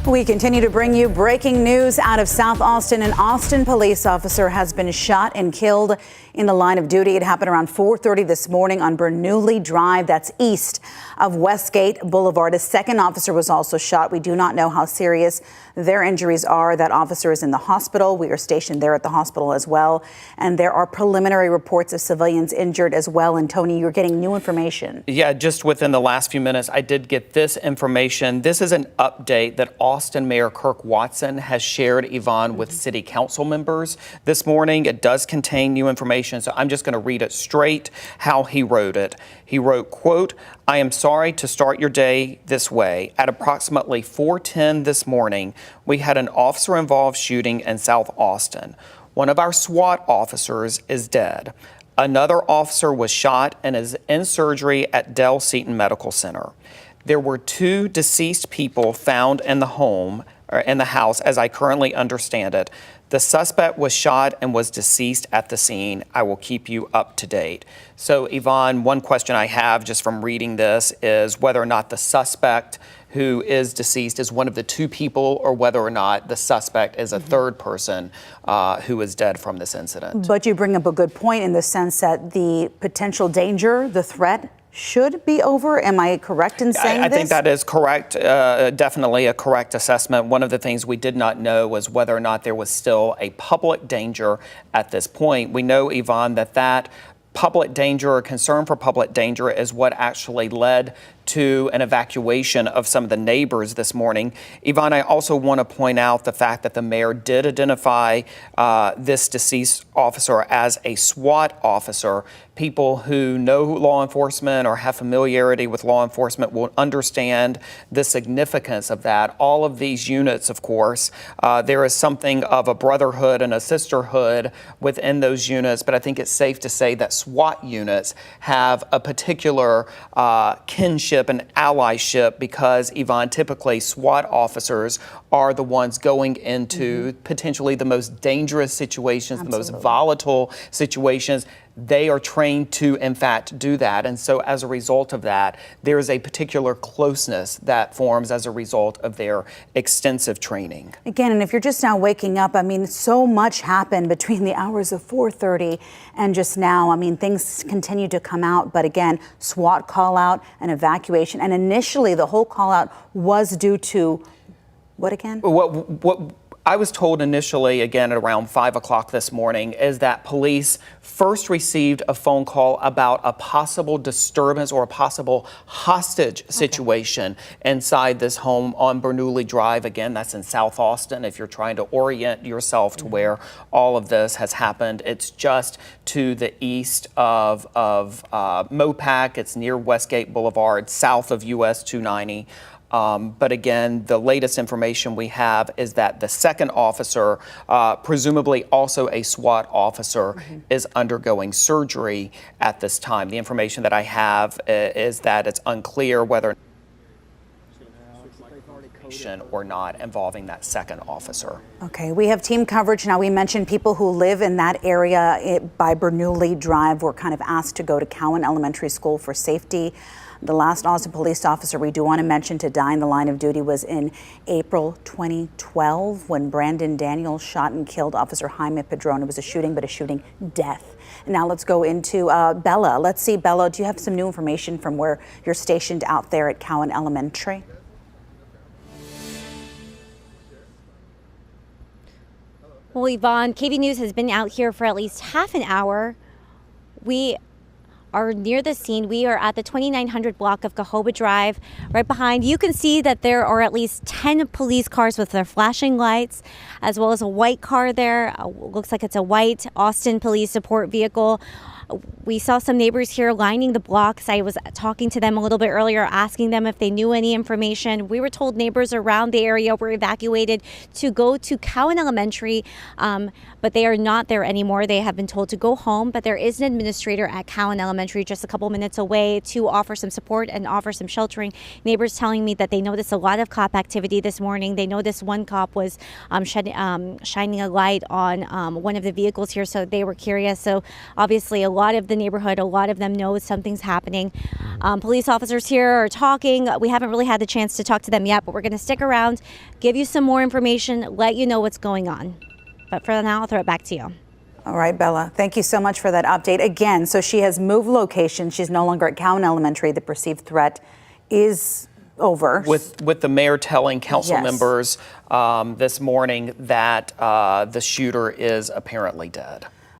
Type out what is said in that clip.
We continue to bring you breaking news out of South Austin. An Austin police officer has been shot and killed in the line of duty. It happened around 4:30 this morning on Bernoulli Drive. That's east of Westgate Boulevard. A second officer was also shot. We do not know how serious their injuries are. That officer is in the hospital. We are stationed there at the hospital as well. And there are preliminary reports of civilians injured as well. And Tony, you're getting new information. Yeah, just within the last few minutes, I did get this information. This is an update that Austin Mayor Kirk Watson has shared, Yvonne, with city council members this morning. It does contain new information, so I'm just going to read it straight how he wrote it. He wrote, quote, "I am sorry to start your day this way. At approximately 4:10 this morning, we had an officer-involved shooting in South Austin. One of our SWAT officers is dead. Another officer was shot and is in surgery at Dell Seton Medical Center. There were 2 deceased people found in the home, or in the house, as I currently understand it. The suspect was shot and was deceased at the scene. I will keep you up to date." So, Yvonne, one question I have just from reading this is whether or not the suspect who is deceased is one of the 2 people, or whether or not the suspect is a third person who is dead from this incident. But you bring up a good point in the sense that the potential danger, the threat, should be over. Am I correct in saying this? I think that is correct. Definitely a correct assessment. One of the things we did not know was whether or not there was still a public danger at this point. We know, Yvonne, that public danger or concern for public danger is what actually led to an evacuation of some of the neighbors this morning. Yvonne, I also want to point out the fact that the mayor did identify this deceased officer as a SWAT officer. People who know law enforcement or have familiarity with law enforcement will understand the significance of that. All of these units, of course, there is something of a brotherhood and a sisterhood within those units, but I think it's safe to say that SWAT units have a particular kinship and allyship because, Yvonne, typically SWAT officers are the ones going into potentially the most dangerous situations, the most volatile situations. They are trained to, in fact, do that. And so as a result of that, there is a particular closeness that forms as a result of their extensive training. Again, and if you're just now waking up, I mean, so much happened between the hours of 4:30 and just now. I mean, things continue to come out. But again, SWAT call out, an evacuation. And initially, the whole call out was due to what again? What I was told initially, again, at around 5 o'clock this morning, is that police first received a phone call about a possible disturbance or a possible hostage situation inside this home on Bernoulli Drive. Again, that's in South Austin. If you're trying to orient yourself to where all of this has happened, it's just to the east of Mopac. It's near Westgate Boulevard, south of US 290. But again, the latest information we have is that the second officer, presumably also a SWAT officer, is undergoing surgery at this time. The information that I have is that it's unclear whether or not involving that second officer. Okay, we have team coverage now. We mentioned people who live in that area by Bernoulli Drive were kind of asked to go to Cowan Elementary School for safety. The last Austin police officer we do want to mention to die in the line of duty was in April 2012 when Brandon Daniels shot and killed Officer Jaime Padron. It was a shooting, but a shooting death. And now let's go into Bella. Let's see, Bella, do you have some new information from where you're stationed out there at Cowan Elementary? Well, Yvonne, KVUE News has been out here for at least half an hour. We are near the scene. We are at the 2900 block of Cahoba Drive. Right behind, you can see that there are at least 10 police cars with their flashing lights, as well as a white car there. Looks like it's a white Austin Police Support vehicle. We saw some neighbors here lining the blocks. I was talking to them a little bit earlier, asking them if they knew any information. We were told neighbors around the area were evacuated to go to Cowan Elementary, but they are not there anymore. They have been told to go home, but there is an administrator at Cowan Elementary just a couple minutes away to offer some support and offer some sheltering. Neighbors telling me that they noticed a lot of cop activity this morning. They noticed one cop was shining a light on one of the vehicles here, so they were curious. So obviously a lot of the neighborhood, a lot of them know something's happening. Police officers here are talking. We haven't really had the chance to talk to them yet, but we're going to stick around, give you some more information, let you know what's going on. But for now, I'll throw it back to you. All right, Bella, thank you so much for that update. Again, so she has moved location. She's no longer at Cowan Elementary. The perceived threat is over. With the mayor telling council Yes. members this morning that the shooter is apparently dead.